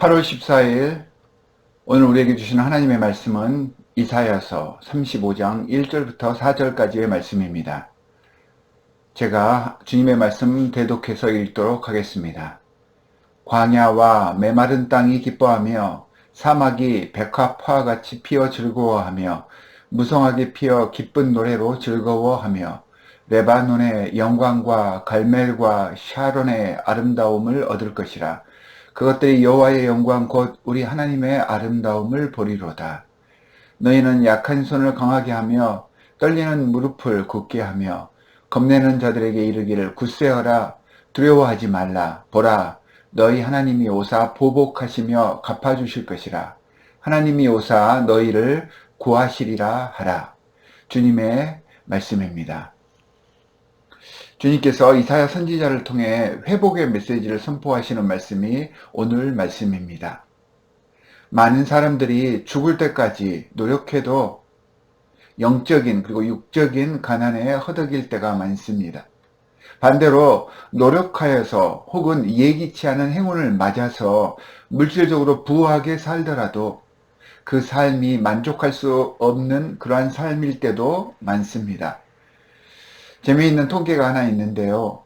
8월 14일 오늘 우리에게 주신 하나님의 말씀은 이사야서 35장 1절부터 4절까지의 말씀입니다. 제가 주님의 말씀 대독해서 읽도록 하겠습니다. 광야와 메마른 땅이 기뻐하며 사막이 백합화와 같이 피어 즐거워하며 무성하게 피어 기쁜 노래로 즐거워하며 레바논의 영광과 갈멜과 샤론의 아름다움을 얻을 것이라. 그것들이 여호와의 영광 곧 우리 하나님의 아름다움을 보리로다. 너희는 약한 손을 강하게 하며 떨리는 무릎을 굳게 하며 겁내는 자들에게 이르기를 굳세어라. 두려워하지 말라. 보라, 너희 하나님이 오사 보복하시며 갚아주실 것이라. 하나님이 오사 너희를 구하시리라 하라. 주님의 말씀입니다. 주님께서 이사야 선지자를 통해 회복의 메시지를 선포하시는 말씀이 오늘 말씀입니다. 많은 사람들이 죽을 때까지 노력해도 영적인 그리고 육적인 가난에 허덕일 때가 많습니다. 반대로 노력하여서 혹은 예기치 않은 행운을 맞아서 물질적으로 부하게 살더라도 그 삶이 만족할 수 없는 그러한 삶일 때도 많습니다. 재미있는 통계가 하나 있는데요.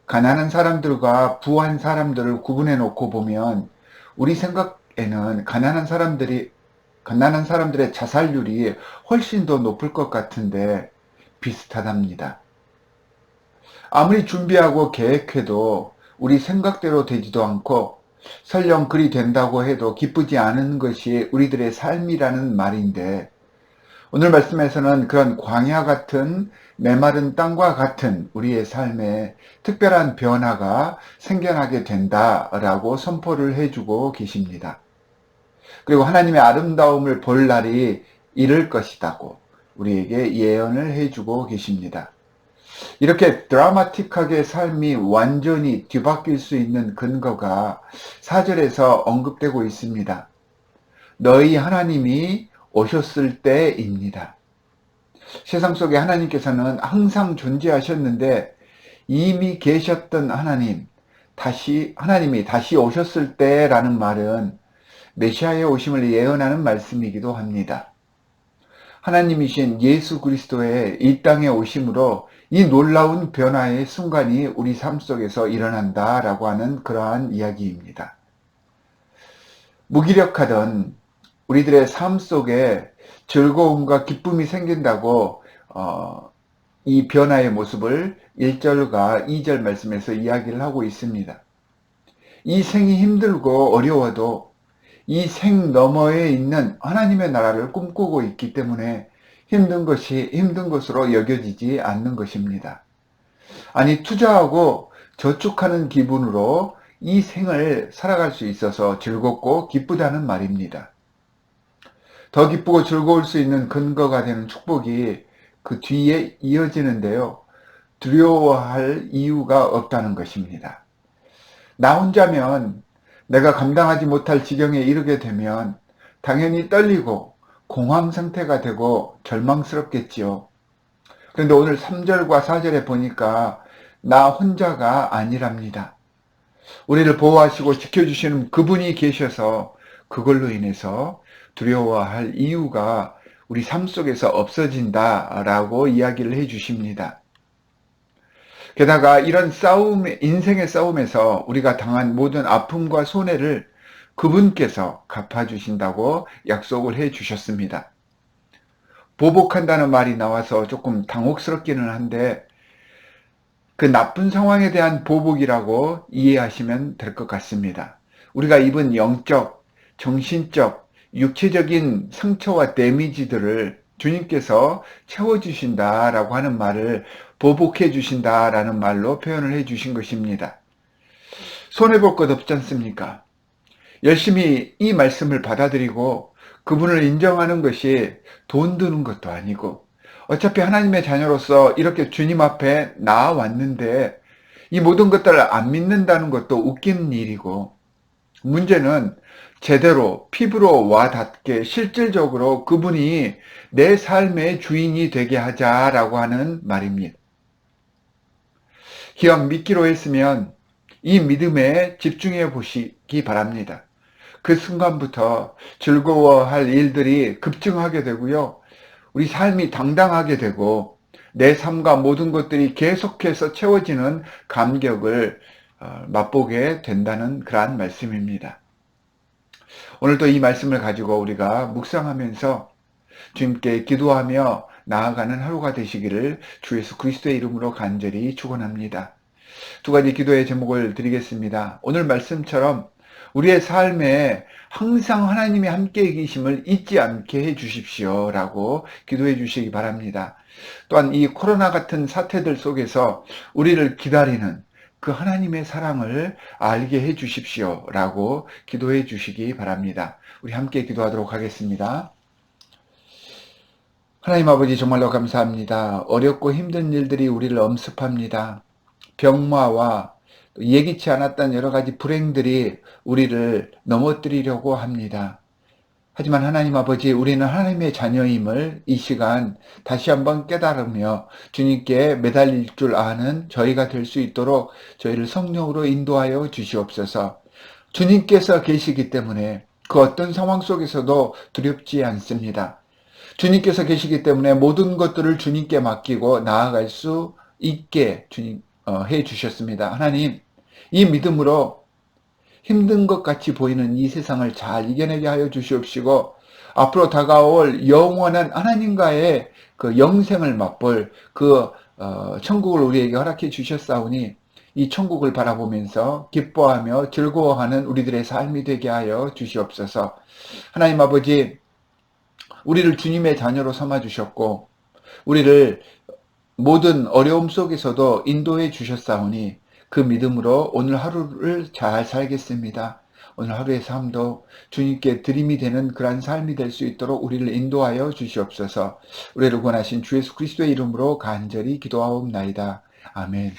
가난한 사람들과 부한 사람들을 구분해 놓고 보면 우리 생각에는 가난한 사람들의 자살률이 훨씬 더 높을 것 같은데 비슷하답니다. 아무리 준비하고 계획해도 우리 생각대로 되지도 않고 설령 그리 된다고 해도 기쁘지 않은 것이 우리들의 삶이라는 말인데, 오늘 말씀에서는 그런 광야 같은 메마른 땅과 같은 우리의 삶에 특별한 변화가 생겨나게 된다라고 선포를 해주고 계십니다. 그리고 하나님의 아름다움을 볼 날이 이를 것이라고 우리에게 예언을 해주고 계십니다. 이렇게 드라마틱하게 삶이 완전히 뒤바뀔 수 있는 근거가 4절에서 언급되고 있습니다. 너희 하나님이 오셨을 때입니다. 세상 속에 하나님께서는 항상 존재하셨는데 이미 계셨던 하나님이 다시 오셨을 때라는 말은 메시아의 오심을 예언하는 말씀이기도 합니다. 하나님이신 예수 그리스도의 이 땅에 오심으로 이 놀라운 변화의 순간이 우리 삶 속에서 일어난다라고 하는 그러한 이야기입니다. 무기력하던 우리들의 삶 속에 즐거움과 기쁨이 생긴다고 이 변화의 모습을 1절과 2절 말씀에서 이야기를 하고 있습니다. 이 생이 힘들고 어려워도 이 생 너머에 있는 하나님의 나라를 꿈꾸고 있기 때문에 힘든 것이 힘든 것으로 여겨지지 않는 것입니다. 아니, 투자하고 저축하는 기분으로 이 생을 살아갈 수 있어서 즐겁고 기쁘다는 말입니다. 더 기쁘고 즐거울 수 있는 근거가 되는 축복이 그 뒤에 이어지는데요. 두려워할 이유가 없다는 것입니다. 나 혼자면 내가 감당하지 못할 지경에 이르게 되면 당연히 떨리고 공황 상태가 되고 절망스럽겠지요. 그런데 오늘 3절과 4절에 보니까 나 혼자가 아니랍니다. 우리를 보호하시고 지켜주시는 그분이 계셔서 그걸로 인해서 두려워할 이유가 우리 삶 속에서 없어진다라고 이야기를 해 주십니다. 게다가 이런 인생의 싸움에서 우리가 당한 모든 아픔과 손해를 그분께서 갚아주신다고 약속을 해 주셨습니다. 보복한다는 말이 나와서 조금 당혹스럽기는 한데 그 나쁜 상황에 대한 보복이라고 이해하시면 될 것 같습니다. 우리가 입은 영적, 정신적, 육체적인 상처와 데미지들을 주님께서 채워주신다라고 하는 말을 보복해 주신다라는 말로 표현을 해 주신 것입니다. 손해볼 것 없지 않습니까? 열심히 이 말씀을 받아들이고 그분을 인정하는 것이 돈 드는 것도 아니고, 어차피 하나님의 자녀로서 이렇게 주님 앞에 나아왔는데 이 모든 것들을 안 믿는다는 것도 웃긴 일이고, 문제는 제대로 피부로 와닿게 실질적으로 그분이 내 삶의 주인이 되게 하자라고 하는 말입니다. 기왕 믿기로 했으면 이 믿음에 집중해 보시기 바랍니다. 그 순간부터 즐거워할 일들이 급증하게 되고요. 우리 삶이 당당하게 되고 내 삶과 모든 것들이 계속해서 채워지는 감격을 맛보게 된다는 그러한 말씀입니다. 오늘도 이 말씀을 가지고 우리가 묵상하면서 주님께 기도하며 나아가는 하루가 되시기를 주 예수 그리스도의 이름으로 간절히 축원합니다. 두 가지 기도의 제목을 드리겠습니다. 오늘 말씀처럼 우리의 삶에 항상 하나님이 함께 계심을 잊지 않게 해 주십시오 라고 기도해 주시기 바랍니다. 또한 이 코로나 같은 사태들 속에서 우리를 기다리는 그 하나님의 사랑을 알게 해 주십시오 라고 기도해 주시기 바랍니다. 우리 함께 기도하도록 하겠습니다. 하나님 아버지 정말로 감사합니다. 어렵고 힘든 일들이 우리를 엄습합니다. 병마와 예기치 않았던 여러 가지 불행들이 우리를 넘어뜨리려고 합니다. 하지만 하나님 아버지, 우리는 하나님의 자녀임을 이 시간 다시 한번 깨달으며 주님께 매달릴 줄 아는 저희가 될 수 있도록 저희를 성령으로 인도하여 주시옵소서. 주님께서 계시기 때문에 그 어떤 상황 속에서도 두렵지 않습니다. 주님께서 계시기 때문에 모든 것들을 주님께 맡기고 나아갈 수 있게 해 주셨습니다. 하나님, 이 믿음으로 힘든 것 같이 보이는 이 세상을 잘 이겨내게 하여 주시옵시고 앞으로 다가올 영원한 하나님과의 그 영생을 맛볼 그 천국을 우리에게 허락해 주셨사오니 이 천국을 바라보면서 기뻐하며 즐거워하는 우리들의 삶이 되게 하여 주시옵소서. 하나님 아버지, 우리를 주님의 자녀로 삼아 주셨고 우리를 모든 어려움 속에서도 인도해 주셨사오니 그 믿음으로 오늘 하루를 잘 살겠습니다. 오늘 하루의 삶도 주님께 드림이 되는 그러한 삶이 될 수 있도록 우리를 인도하여 주시옵소서. 우리를 구원하신 주 예수 그리스도의 이름으로 간절히 기도하옵나이다. 아멘.